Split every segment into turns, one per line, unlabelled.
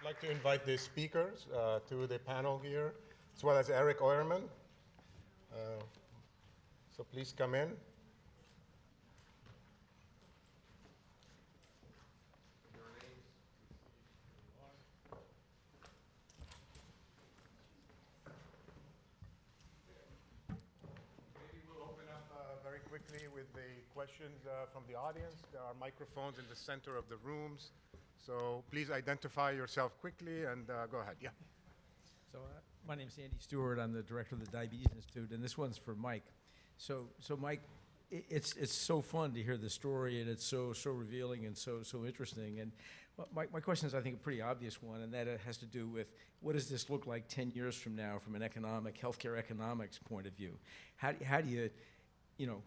I'd like to invite the speakers to the panel here, as well as Eric Euerman. So please come in. Very quickly with the questions from the audience. There are microphones in the center of the rooms. So please identify yourself quickly and go ahead. Yeah.
So my name's Andy Stewart. I'm the director of the Diabetes Institute, and this one's for Mike. So Mike, it's so fun to hear the story, and it's so revealing and so interesting. And my question is, I think, a pretty obvious one, and that it has to do with what does this look like 10 years from now from an healthcare economics point of view? How do you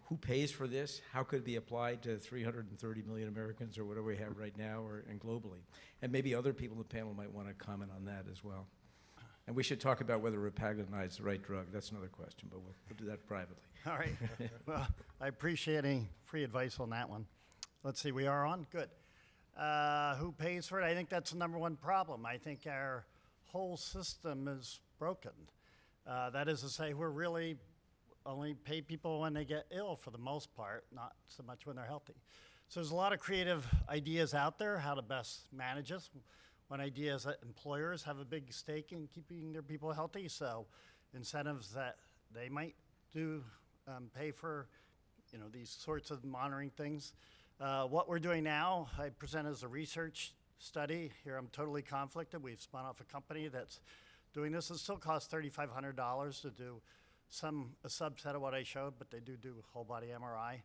who pays for this? How could it be applied to 330 million Americans or whatever we have right now and globally? And maybe other people in the panel might want to comment on that as well. And we should talk about whether Repaglinide is the right drug. That's another question, but we'll do that privately.
All right. Well, I appreciate any free advice on that one. Let's see, we are on? Good. Who pays for it? I think that's the number one problem. I think our whole system is broken. That is to say, we're really only pay people when they get ill for the most part, not so much when they're healthy. So there's a lot of creative ideas out there how to best manage this. One idea is that employers have a big stake in keeping their people healthy, so incentives that they might do pay for these sorts of monitoring things. What we're doing now, I present as a research study. Here I'm totally conflicted. We've spun off a company that's doing this. It still costs $3,500 to do a subset of what I showed, but they do whole body MRI.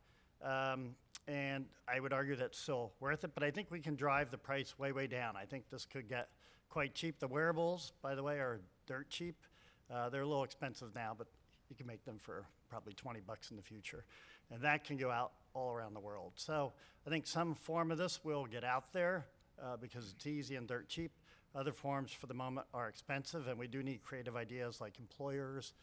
And I would argue that's still worth it, but I think we can drive the price way down. I think this could get quite cheap. The wearables, by the way, are dirt cheap. They're a little expensive now, but you can make them for probably 20 bucks in the future. And that can go out all around the world. So I think some form of this will get out there because it's easy and dirt cheap. Other forms for the moment are expensive, and we do need creative ideas like employers,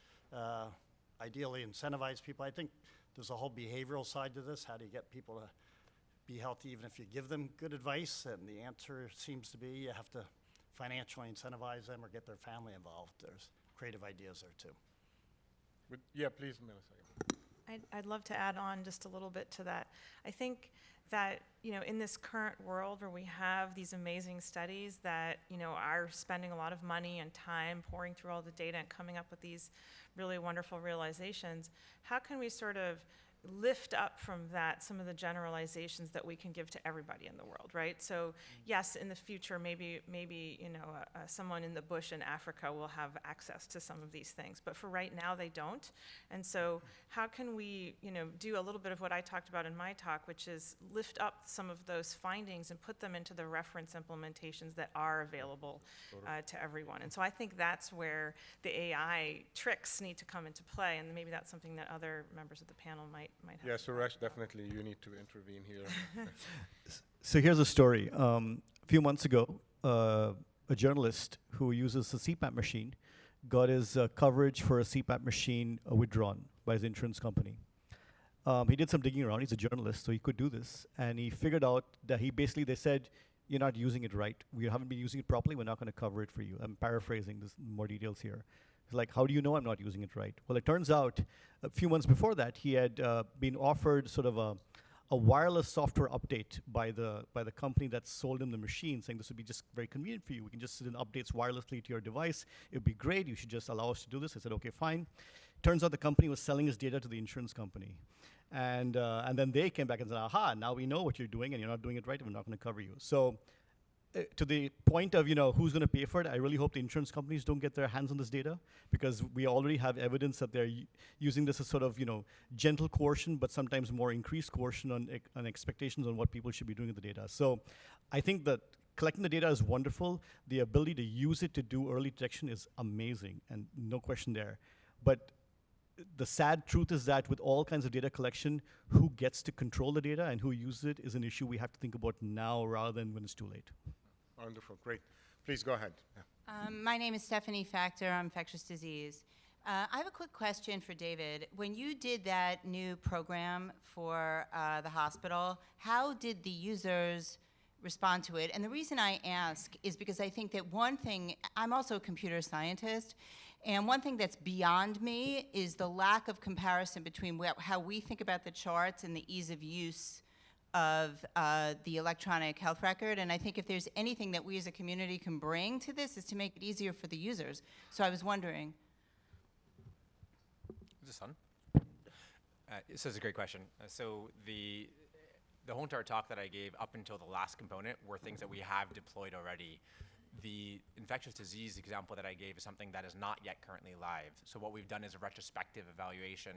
ideally incentivize people. I think there's a whole behavioral side to this. How do you get people to be healthy even if you give them good advice? And the answer seems to be you have to financially incentivize them or get their family involved. There's creative ideas there too.
Yeah, please, Melissa.
I'd love to add on just a little bit to that. I think that, in this current world where we have these amazing studies that, are spending a lot of money and time pouring through all the data and coming up with these really wonderful realizations, how can we sort of lift up from that some of the generalizations that we can give to everybody in the world, right? So yes, in the future, maybe someone in the bush in Africa will have access to some of these things, but for right now they don't. And so how can we, do a little bit of what I talked about in my talk, which is lift up some of those findings and put them into the reference implementations that are available to everyone. And so I think that's where the AI tricks need to come into play, and maybe that's something that other members of the panel might have.
Yeah, Suresh, definitely you need to intervene here.
So here's a story. A few months ago, a journalist who uses a CPAP machine got his coverage for a CPAP machine withdrawn by his insurance company. He did some digging around. He's a journalist, so he could do this. And he figured out that they said, you're not using it right. We haven't been using it properly. We're not going to cover it for you. I'm paraphrasing this, more details here. It's like, how do you know I'm not using it right? Well, it turns out a few months before that, he had been offered sort of a wireless software update by the company that sold him the machine, saying this would be just very convenient for you. We can just send updates wirelessly to your device. It would be great. You should just allow us to do this. I said, okay, fine. Turns out the company was selling his data to the insurance company. And then they came back and said, aha, now we know what you're doing, and you're not doing it right, and we're not going to cover you. So to the point of who's going to pay for it, I really hope the insurance companies don't get their hands on this data, because we already have evidence that they're using this as sort of gentle coercion, but sometimes more increased coercion on expectations on what people should be doing with the data. So I think that collecting the data is wonderful. The ability to use it to do early detection is amazing, and no question there. But the sad truth is that with all kinds of data collection, who gets to control the data and who uses it is an issue we have to think about now rather than when it's too late.
Wonderful, great. Please go ahead. Yeah.
My name is Stephanie Factor. I'm infectious disease. I have a quick question for David. When you did that new program for the hospital, how did the users respond to it. And the reason I ask is because I think that one thing, I'm also a computer scientist, and one thing that's beyond me is the lack of comparison between how we think about the charts and the ease of use of the electronic health record. And I think if there's anything that we as a community can bring to this is to make it easier for the users. So I was wondering.
Is this on? This is a great question. So the whole entire talk that I gave up until the last component were things that we have deployed already. The infectious disease example that I gave is something that is not yet currently live. So what we've done is a retrospective evaluation.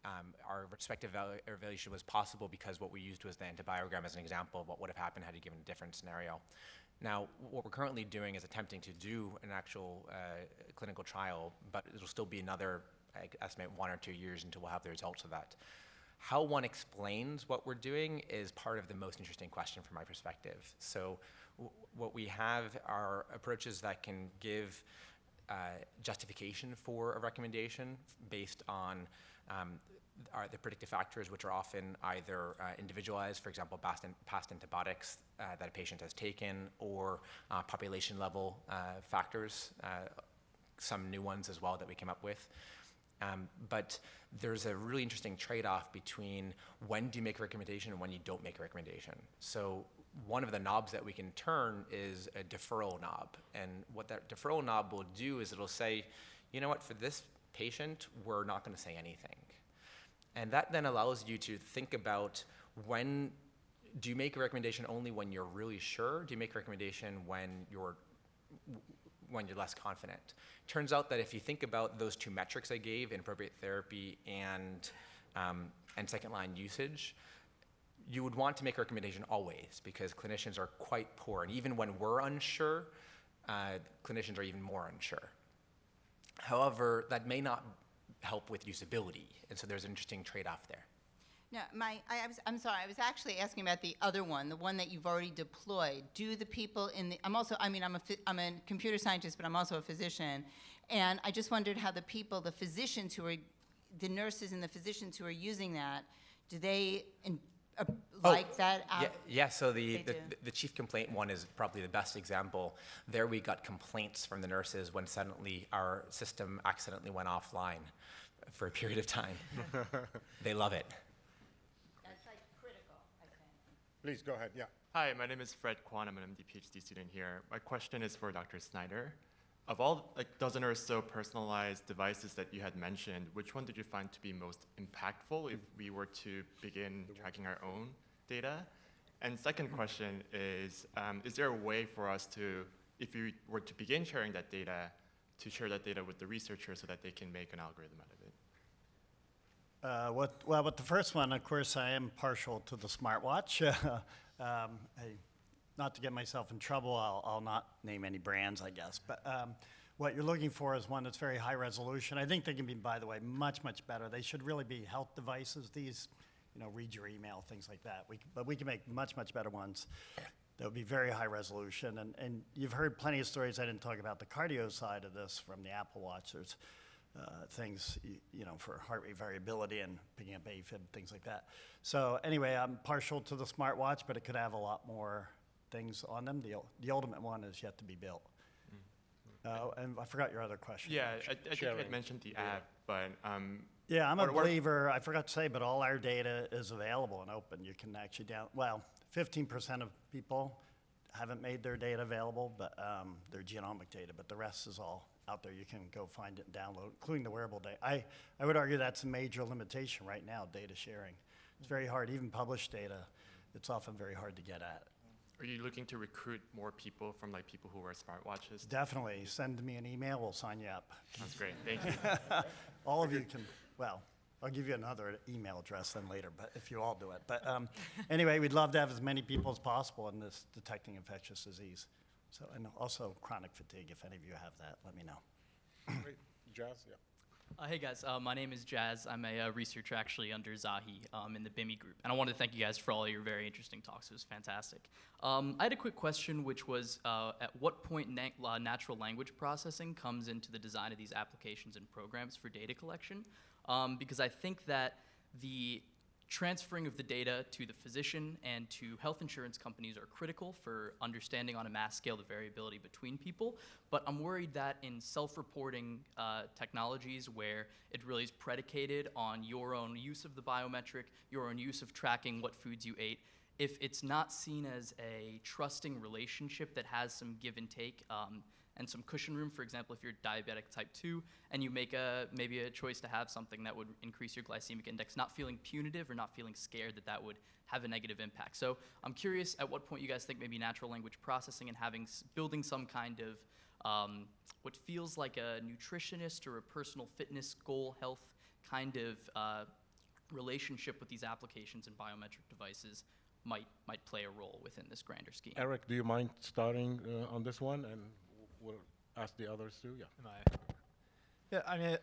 Our retrospective evaluation was possible because what we used was the antibiogram as an example of what would have happened had you given a different scenario. Now, what we're currently doing is attempting to do an actual clinical trial, but it'll still be another, I estimate, 1 or 2 years until we'll have the results of that. How one explains what we're doing is part of the most interesting question from my perspective. So what we have are approaches that can give justification for a recommendation based on the predictive factors, which are often either individualized, for example, past antibiotics that a patient has taken, or population level factors, some new ones as well that we came up with. But there's a really interesting trade-off between when do you make a recommendation and when you don't make a recommendation. So one of the knobs that we can turn is a deferral knob. And what that deferral knob will do is it'll say, you know what, for this patient, we're not going to say anything. And that then allows you to think about when do you make a recommendation only when you're really sure? Do you make a recommendation when you're less confident? Turns out that if you think about those two metrics I gave, inappropriate therapy and second-line usage, you would want to make a recommendation always because clinicians are quite poor. And even when we're unsure, clinicians are even more unsure. However, that may not help with usability. And so there's an interesting trade-off there.
No, I'm sorry, I was actually asking about the other one, the one that you've already deployed. Do the people in the, I'm a computer scientist, but I'm also a physician. And I just wondered how the people, the physicians who are, the nurses and the physicians who are using that, do they like that?
Yeah, so
They
the chief complaint one is probably the best example. There we got complaints from the nurses when suddenly our system accidentally went offline for a period of time. They love it.
That's like critical, I think.
Please go ahead, yeah.
Hi, my name is Fred Kwan. I'm an MD PhD student here. My question is for Dr. Snyder. Of all dozen or so personalized devices that you had mentioned, which one did you find to be most impactful if we were to begin tracking our own data? And second question is there a way for us to, if you were to begin sharing that data, to share that data with the researchers so that they can make an algorithm out of it?
With the first one, of course, I am partial to the smartwatch. Not to get myself in trouble, I'll not name any brands, I guess. But what you're looking for is one that's very high resolution. I think they can be, by the way, much, much better. They should really be health devices. These, read your email, things like that. But we can make much, much better ones that would be very high resolution. And you've heard plenty of stories. I didn't talk about the cardio side of this from the Apple Watch. There's things, for heart rate variability and picking up AFib, things like that. So anyway, I'm partial to the smartwatch, but it could have a lot more things on them. The ultimate one is yet to be built. And I forgot your other question.
Yeah, I think you had mentioned the app, but
yeah, I'm a believer. I forgot to say, but all our data is available and open. You can actually 15% of people haven't made their data available, but their genomic data, but the rest is all out there. You can go find it and download, including the wearable data. I would argue that's a major limitation right now, data sharing. It's very hard, even published data, it's often very hard to get at.
Are you looking to recruit more people from people who wear smartwatches?
Definitely. Send me an email, we'll sign you up.
That's great, thank you.
All of you can, I'll give you another email address then later, but if you all do it. But anyway, we'd love to have as many people as possible in this detecting infectious disease. So, and also chronic fatigue, if any of you have that, let me know.
Great. Jazz, yeah.
Hey guys, my name is Jazz. I'm a researcher actually under Zahi in the BIMI group. And I wanted to thank you guys for all your very interesting talks. It was fantastic. I had a quick question, which was at what point natural language processing comes into the design of these applications and programs for data collection? Because I think that the transferring of the data to the physician and to health insurance companies are critical for understanding on a mass scale the variability between people. But I'm worried that in self-reporting technologies where it really is predicated on your own use of the biometric, your own use of tracking what foods you ate, if it's not seen as a trusting relationship that has some give and take and some cushion room, for example, if you're diabetic type 2 and you make maybe a choice to have something that would increase your glycemic index, not feeling punitive or not feeling scared that that would have a negative impact. So I'm curious at what point you guys think maybe natural language processing and building some kind of what feels like a nutritionist or a personal fitness goal health kind of relationship with these applications and biometric devices might play a role within this grander scheme.
Eric, do you mind starting on this one, and we'll ask the others too? Yeah.
Am I? Yeah, I mean,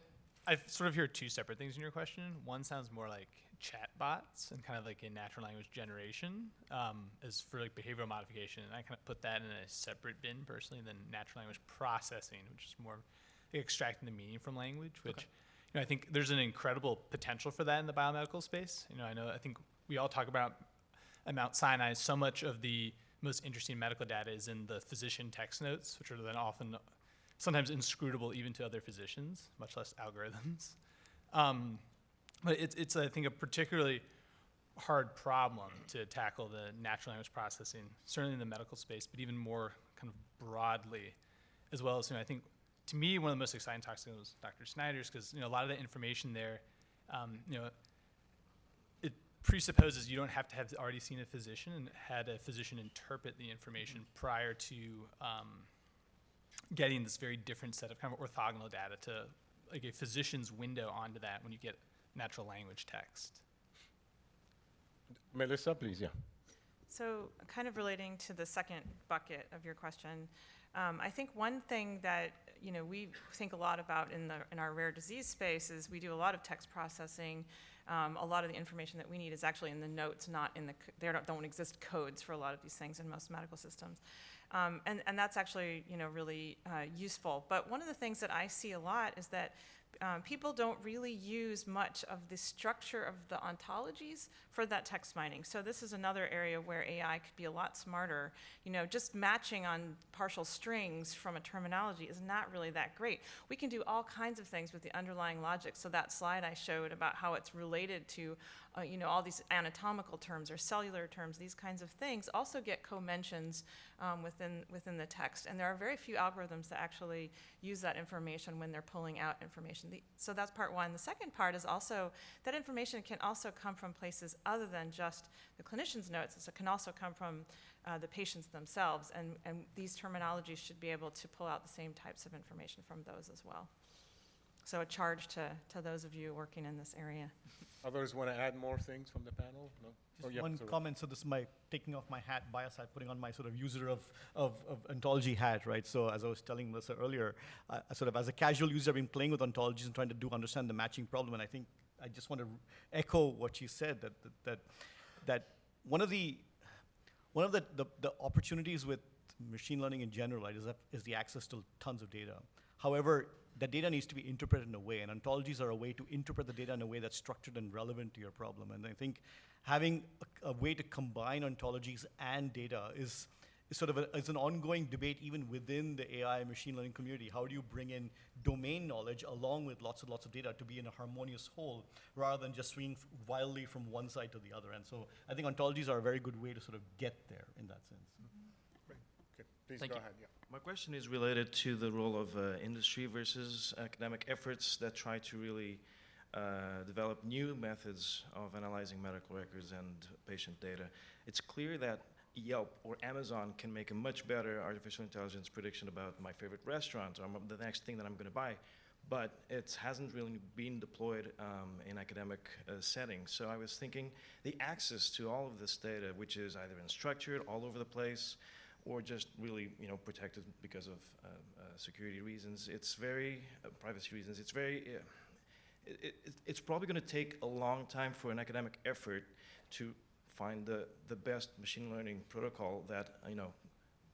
I sort of hear two separate things in your question. One sounds more like chat bots and kind of like a natural language generation as for like behavioral modification, and I kind of put that in a separate bin personally than natural language processing, which is more like extracting the meaning from language, which I think there's an incredible potential for that in the biomedical space. I think we all talk about at Mount Sinai, so much of the most interesting medical data is in the physician text notes, which are then often sometimes inscrutable even to other physicians, much less algorithms. But it's, I think, a particularly hard problem to tackle, the natural language processing, certainly in the medical space, but even more kind of broadly, as well as, I think, to me, one of the most exciting talks was Dr. Snyder's, because, a lot of the information there, it presupposes you don't have to have already seen a physician and had a physician interpret the information prior to getting this very different set of kind of orthogonal data to like a physician's window onto that when you get natural language text.
Melissa, please, yeah.
So kind of relating to the second bucket of your question, I think one thing that we think a lot about in our rare disease space is we do a lot of text processing. A lot of the information that we need is actually in the notes, not in there don't exist codes for a lot of these things in most medical systems. And that's actually really useful. But one of the things that I see a lot is that people don't really use much of the structure of the ontologies for that text mining. So this is another area where AI could be a lot smarter. Just matching on partial strings from a terminology is not really that great. We can do all kinds of things with the underlying logic. So that slide I showed about how it's related to all these anatomical terms or cellular terms, these kinds of things also get co-mentions within the text. And there are very few algorithms that actually use that information when they're pulling out information. So that's part one. The second part is also that information can also come from places other than just the clinician's notes. So it can also come from the patients themselves. And these terminologies should be able to pull out the same types of information from those as well. So a charge to those of you working in this area.
Others want to add more things from the panel? No?
Just one comment. So this is my taking off my hat, bias hat, putting on my sort of user of ontology hat, right? So as I was telling Melissa earlier, sort of as a casual user, I've been playing with ontologies and trying to understand the matching problem. And I think I just want to echo what she said, that one of the opportunities with machine learning in general, right, is the access to tons of data. However, that data needs to be interpreted in a way, and ontologies are a way to interpret the data in a way that's structured and relevant to your problem. And I think having a way to combine ontologies and data is sort of is an ongoing debate even within the AI machine learning community. How do you bring in domain knowledge along with lots and lots of data to be in a harmonious whole rather than just swinging wildly from one side to the other? And so I think ontologies are a very good way to sort of get there in that sense.
Great. Okay. Please
Thank
go
you.
ahead. Yeah.
My question is related to the role of industry versus academic efforts that try to really develop new methods of analyzing medical records and patient data. It's clear that Yelp or Amazon can make a much better artificial intelligence prediction about my favorite restaurant or the next thing that I'm going to buy, but it hasn't really been deployed in academic settings. So I was thinking the access to all of this data, which is either unstructured, all over the place, or just really, protected because of security reasons. It's very privacy reasons. It's very. It's probably going to take a long time for an academic effort to find the best machine learning protocol that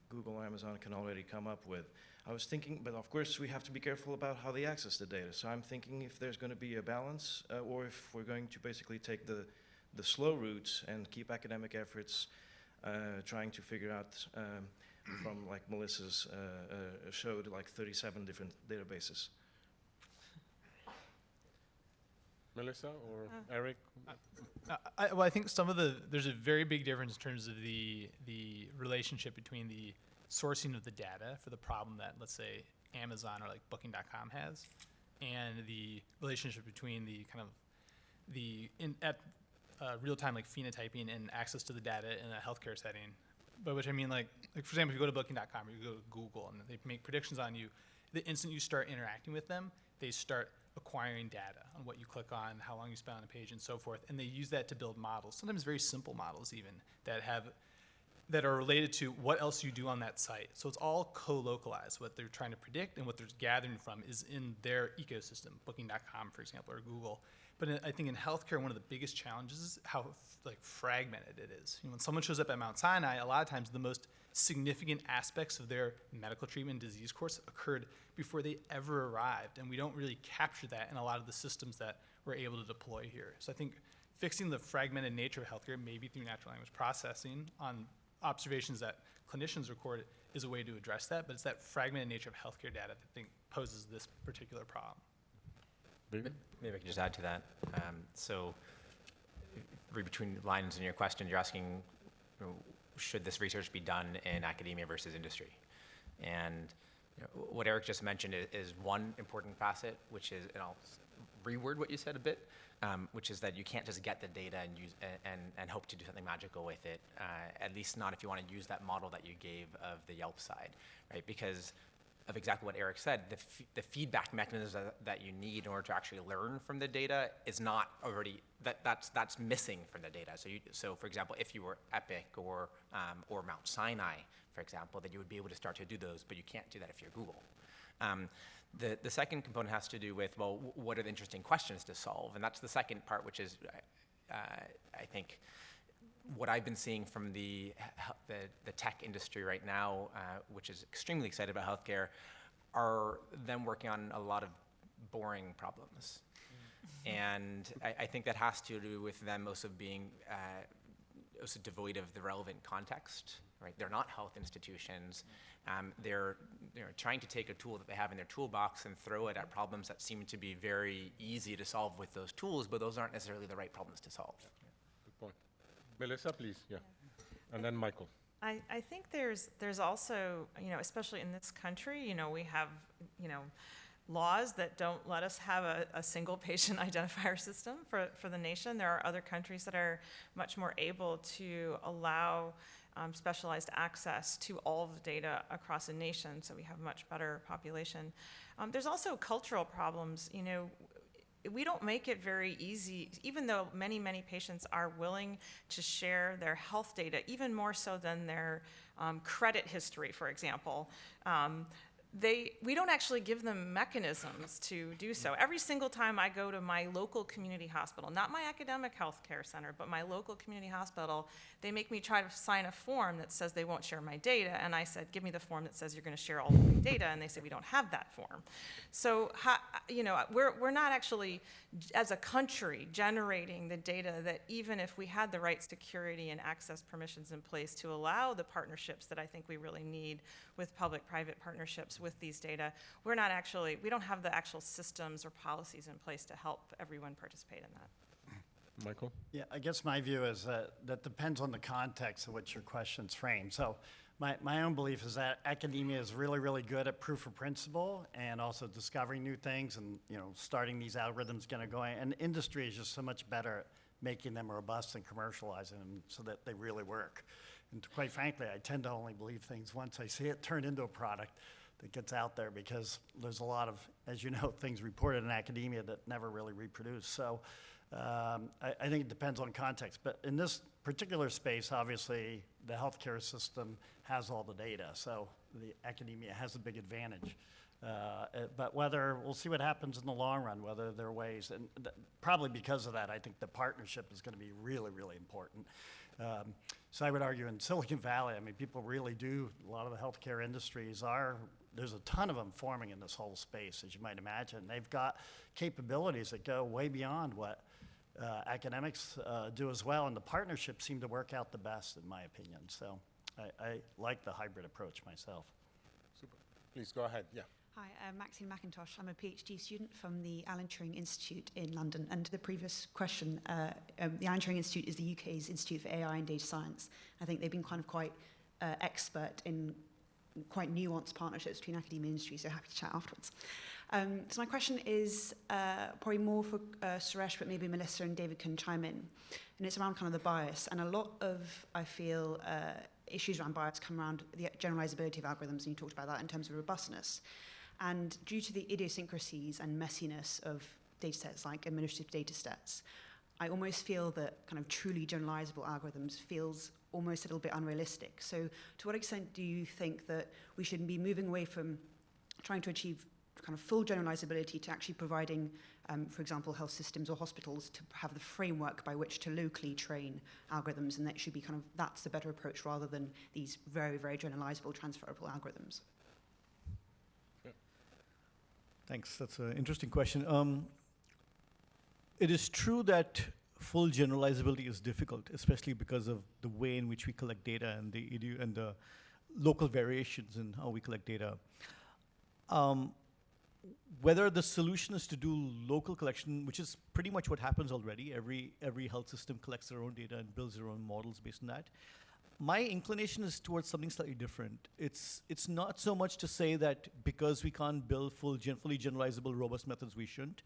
Google or Amazon can already come up with. I was thinking, but of course we have to be careful about how they access the data. So I'm thinking if there's going to be a balance, or if we're going to basically take the the slow route and keep academic efforts trying to figure out from like Melissa's showed like 37 different databases.
Melissa or Eric?
Well, I think there's a very big difference in terms of the relationship between the sourcing of the data for the problem that, let's say, Amazon or like Booking.com has, and the relationship between the kind of real-time like phenotyping and access to the data in a healthcare setting. By which I mean like for example, if you go to Booking.com or you go to Google and they make predictions on you, the instant you start interacting with them, they start acquiring data on what you click on, how long you spend on a page, and so forth. And they use that to build models, sometimes very simple models even, that are related to what else you do on that site. So it's all co-localized. What they're trying to predict and what they're gathering from is in their ecosystem, Booking.com, for example, or Google. But I think in healthcare, one of the biggest challenges is how fragmented it is. When someone shows up at Mount Sinai, a lot of times the most significant aspects of their medical treatment and disease course occurred before they ever arrived, and we don't really capture that in a lot of the systems that we're able to deploy here. So I think fixing the fragmented nature of healthcare, maybe through natural language processing on observations that clinicians record, is a way to address that, but it's that fragmented nature of healthcare data that I think poses this particular problem.
Maybe I can just add to that. So read between the lines in your question, you're asking, should this research be done in academia versus industry? And what Eric just mentioned is one important facet, which is, and I'll reword what you said a bit, which is that you can't just get the data and use and hope to do something magical with it. At least not if you want to use that model that you gave of the Yelp side, right? Because of exactly what Eric said, the feedback mechanisms that you need in order to actually learn from the data is not already, that's missing from the data. So for example, if you were Epic or Mount Sinai, for example, then you would be able to start to do those, but you can't do that if you're Google. The second component has to do with, well, what are the interesting questions to solve? And that's the second part, which is, I think, what I've been seeing from the tech industry right now, which is extremely excited about healthcare, are them working on a lot of boring problems. And I think that has to do with them also being also devoid of the relevant context, right? They're not health institutions. They're trying to take a tool that they have in their toolbox and throw it at problems that seem to be very easy to solve with those tools, but those aren't necessarily the right problems to solve.
Good point. Melissa, please, yeah. And then Michael.
I think there's also, especially in this country, we have, laws that don't let us have a single patient identifier system for the nation. There are other countries that are much more able to allow specialized access to all of the data across a nation, so we have a much better population. There's also cultural problems. We don't make it very easy, even though many, many patients are willing to share their health data, even more so than their credit history, for example. We don't actually give them mechanisms to do so. Every single time I go to my local community hospital, not my academic healthcare center, but my local community hospital, they make me try to sign a form that says they won't share my data. And I said, give me the form that says you're going to share all of my data. And they say, we don't have that form. So, we're not actually, as a country, generating the data that even if we had the right security and access permissions in place to allow the partnerships that I think we really need with public-private partnerships with these data, we don't have the actual systems or policies in place to help everyone participate in that.
Michael?
Yeah, I guess my view is that depends on the context of which your question's framed. So my own belief is that academia is really, really good at proof of principle and also discovering new things and starting these algorithms getting going. And industry is just so much better at making them robust and commercializing them so that they really work. And quite frankly, I tend to only believe things once I see it turned into a product that gets out there, because there's a lot of, as you know, things reported in academia that never really reproduce. So I think it depends on context. But in this particular space, obviously, the healthcare system has all the data. So the academia has a big advantage. But we'll see what happens in the long run, whether there are ways. And probably because of that, I think the partnership is going to be really, really important. So I would argue in Silicon Valley, people really do, a lot of the healthcare industries there's a ton of them forming in this whole space, as you might imagine. They've got capabilities that go way beyond what academics do as well, and the partnerships seem to work out the best, in my opinion. So I like the hybrid approach myself.
Super. Please go ahead. Yeah.
Hi, I'm Maxine McIntosh. I'm a PhD student from the Alan Turing Institute in London. And to the previous question, the Alan Turing Institute is the UK's Institute for AI and Data Science. I think they've been kind of quite expert in quite nuanced partnerships between academia and industry, so happy to chat afterwards. So my question is probably more for Suresh, but maybe Melissa and David can chime in. And it's around kind of the bias. And a lot of, I feel, issues around bias come around the generalizability of algorithms, and you talked about that in terms of robustness. And due to the idiosyncrasies and messiness of data sets like administrative data sets, I almost feel that kind of truly generalizable algorithms feels almost a little bit unrealistic. So to what extent do you think that we should be moving away from trying to achieve kind of full generalizability to actually providing, for example, health systems or hospitals to have the framework by which to locally train algorithms, and that should be kind of, that's the better approach rather than these very, very generalizable, transferable algorithms?
Thanks. That's an interesting question. It is true that full generalizability is difficult, especially because of the way in which we collect data and the local variations in how we collect data. Whether the solution is to do local collection, which is pretty much what happens already, every health system collects their own data and builds their own models based on that. My inclination is towards something slightly different. It's not so much to say that because we can't build fully generalizable, robust methods, we shouldn't.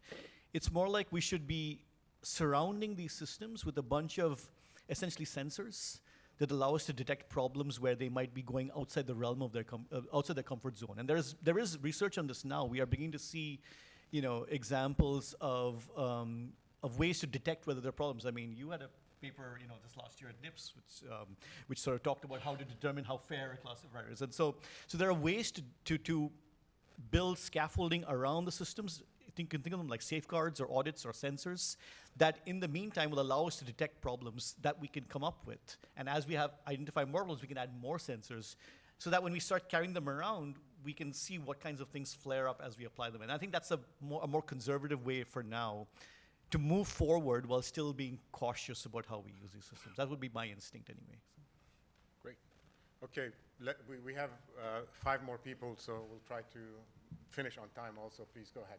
It's more like we should be surrounding these systems with a bunch of essentially sensors that allow us to detect problems where they might be going outside the realm of their outside their comfort zone. And there is research on this now. We are beginning to see, examples of ways to detect whether there are problems. I mean, you had a paper, this last year at NIPS, which sort of talked about how to determine how fair a classifier is. And so there are ways to build scaffolding around the systems. You can think of them like safeguards or audits or sensors that in the meantime will allow us to detect problems that we can come up with. And as we have identified more problems, we can add more sensors so that when we start carrying them around, we can see what kinds of things flare up as we apply them. And I think that's a more conservative way for now to move forward while still being cautious about how we use these systems. That would be my instinct anyway.
Great. Okay, we have 5 more people, so we'll try to finish on time also. Please go ahead.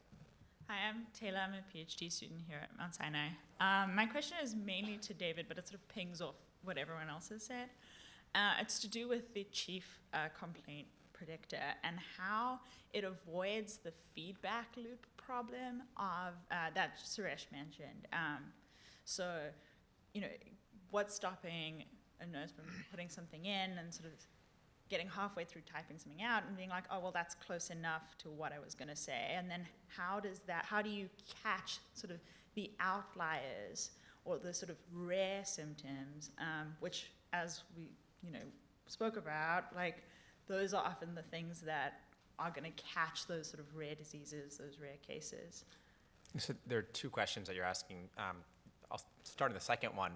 Hi, I'm Taylor. I'm a PhD student here at Mount Sinai. My question is mainly to David, but it sort of pings off what everyone else has said. It's to do with the chief complaint predictor and how it avoids the feedback loop problem of that Suresh mentioned. So, what's stopping a nurse from putting something in and sort of getting halfway through typing something out and being like, oh, well, that's close enough to what I was going to say. And then how do you catch sort of the outliers or the sort of rare symptoms, which as we, spoke about, like those are often the things that are going to catch those sort of rare diseases, those rare cases.
So there are 2 questions that you're asking. I'll start with the second one,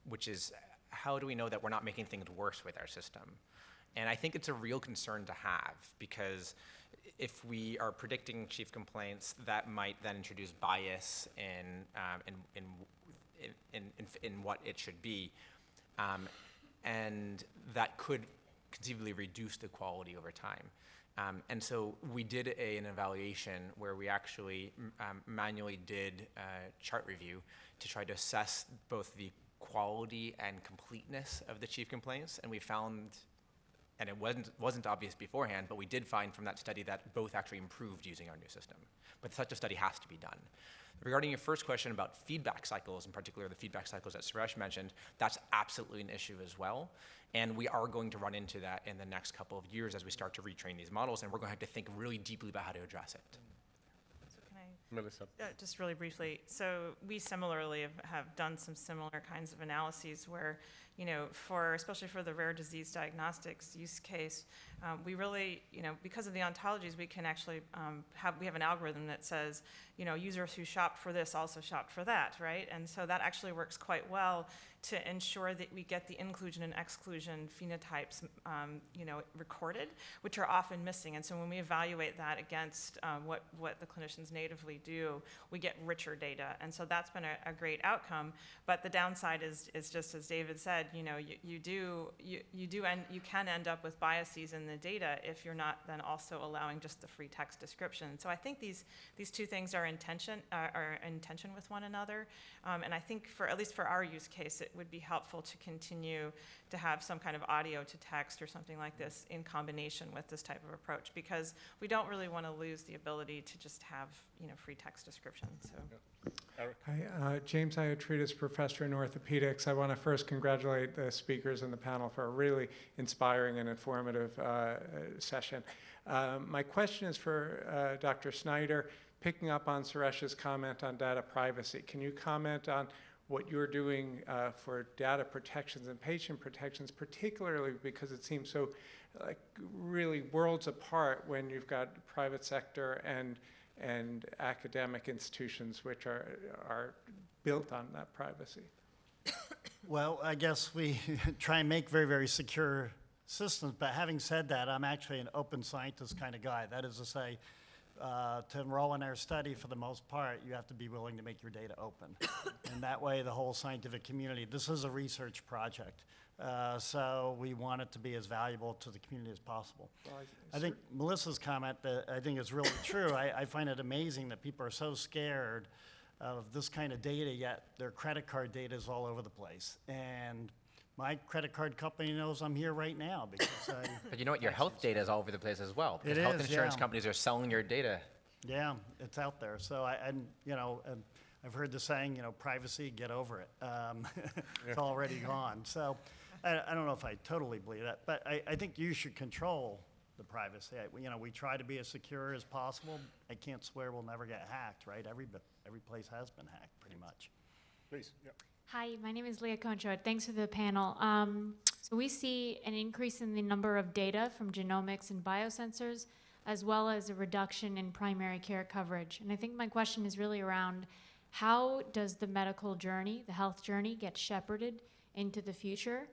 which is how do we know that we're not making things worse with our system? And I think it's a real concern to have, because if we are predicting chief complaints, that might then introduce bias in what it should be, and that could conceivably reduce the quality over time. And so we did an evaluation where we actually manually did chart review to try to assess both the quality and completeness of the chief complaints, and we found, and it wasn't obvious beforehand, but we did find from that study that both actually improved using our new system. But such a study has to be done. Regarding your first question about feedback cycles, in particular the feedback cycles that Suresh mentioned, that's absolutely an issue as well. And we are going to run into that in the next couple of years as we start to retrain these models, and we're going to have to think really deeply about how to address it.
So can I,
Melissa.
just really briefly, so we similarly have done some similar kinds of analyses where, especially for the rare disease diagnostics use case, we really, because of the ontologies, we can actually we have an algorithm that says, users who shopped for this also shopped for that, right? And so that actually works quite well to ensure that we get the inclusion and exclusion phenotypes, recorded, which are often missing. And so when we evaluate that against what the clinicians natively do, we get richer data. And so that's been a great outcome. But the downside is just as David said, you can end up with biases in the data if you're not then also allowing just the free text description. So I think these two things are in tension with one another. And I think at least for our use case, it would be helpful to continue to have some kind of audio to text or something like this in combination with this type of approach, because we don't really want to lose the ability to just have free text description. So.
Eric?
Hi, James Iotrides, professor in orthopedics. I want to first congratulate the speakers in the panel for a really inspiring and informative session. My question is for Dr. Snyder, picking up on Suresh's comment on data privacy. Can you comment on what you're doing for data protections and patient protections, particularly because it seems so like really worlds apart when you've got private sector and academic institutions which are built on that privacy?
Well, I guess we try and make very, very secure systems, but having said that, I'm actually an open scientist kind of guy. That is to say, to enroll in our study, for the most part, you have to be willing to make your data open. And that way, the whole scientific community, this is a research project, so we want it to be as valuable to the community as possible. I think Melissa's comment that I think is really true. I find it amazing that people are so scared of this kind of data, yet their credit card data is all over the place. And my credit card company knows I'm here right now because
But you know what? Your health data is all over the place as well.
It
Because health
is,
insurance
yeah.
companies are selling your data.
Yeah, it's out there. So I've heard the saying, privacy, get over it. It's already gone. So I don't know if I totally believe that, but I think you should control the privacy. We try to be as secure as possible. I can't swear we'll never get hacked, right? Every place has been hacked, pretty much.
Please, yeah.
Hi, my name is Leah Conchard. Thanks for the panel. So we see an increase in the number of data from genomics and biosensors, as well as a reduction in primary care coverage. And I think my question is really around how does the medical journey, the health journey, get shepherded into the future?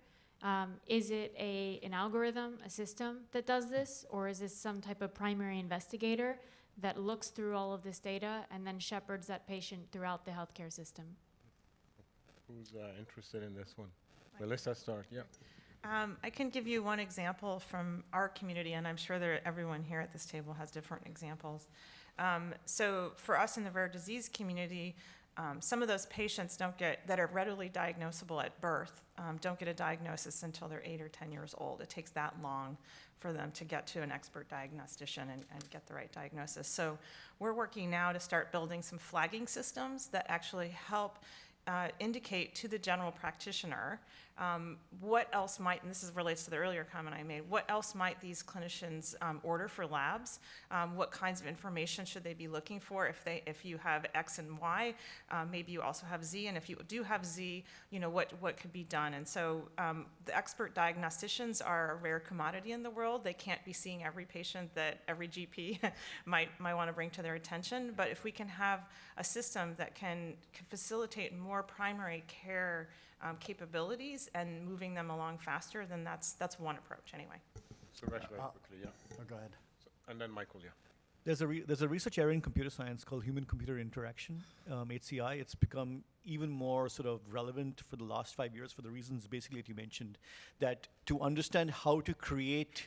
Is it an algorithm, a system that does this, or is this some type of primary investigator that looks through all of this data and then shepherds that patient throughout the healthcare system?
Who's interested in this one? Melissa, start, yeah.
I can give you one example from our community, and I'm sure that everyone here at this table has different examples. So for us in the rare disease community, some of those patients that are readily diagnosable at birth don't get a diagnosis until they're 8 or 10 years old. It takes that long for them to get to an expert diagnostician and get the right diagnosis. So we're working now to start building some flagging systems that actually help indicate to the general practitioner what else might, and this relates to the earlier comment I made, what else might these clinicians order for labs? What kinds of information should they be looking for? If you have X and Y, maybe you also have Z, and if you do have Z, what could be done? And so the expert diagnosticians are a rare commodity in the world. They can't be seeing every patient that every GP might want to bring to their attention, but if we can have a system that can facilitate more primary care capabilities and moving them along faster, then that's one approach anyway.
Suresh, very quickly, yeah.
Oh, go ahead.
And then Michael, yeah.
There's a research area in computer science called human-computer interaction, HCI. It's become even more sort of relevant for the last 5 years for the reasons basically that you mentioned, that to understand how to create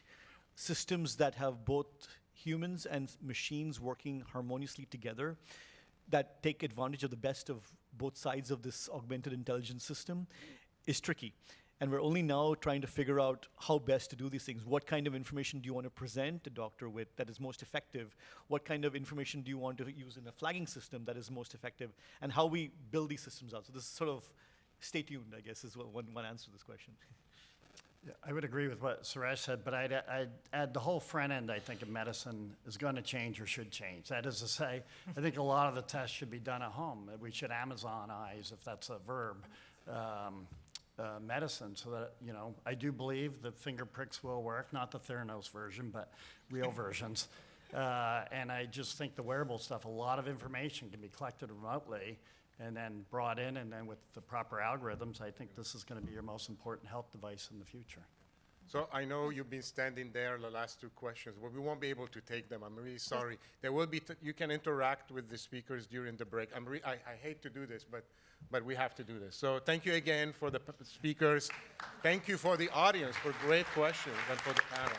systems that have both humans and machines working harmoniously together, that take advantage of the best of both sides of this augmented intelligence system is tricky. And we're only now trying to figure out how best to do these things. What kind of information do you want to present a doctor with that is most effective? What kind of information do you want to use in a flagging system that is most effective? And how we build these systems out. So this is sort of, stay tuned, I guess, is one answer to this question.
Yeah, I would agree with what Suresh said, but I'd add the whole front end, I think, of medicine is going to change or should change. That is to say, I think a lot of the tests should be done at home. We should Amazonize, if that's a verb, medicine, so that, I do believe the finger pricks will work, not the Theranos version, but real versions. And I just think the wearable stuff, a lot of information can be collected remotely and then brought in, and then with the proper algorithms, I think this is going to be your most important health device in the future.
So I know you've been standing there the last two questions, but we won't be able to take them. I'm really sorry. There will be, you can interact with the speakers during the break. I hate to do this, but we have to do this. So thank you again for the speakers. Thank you for the audience for great questions and for the panel.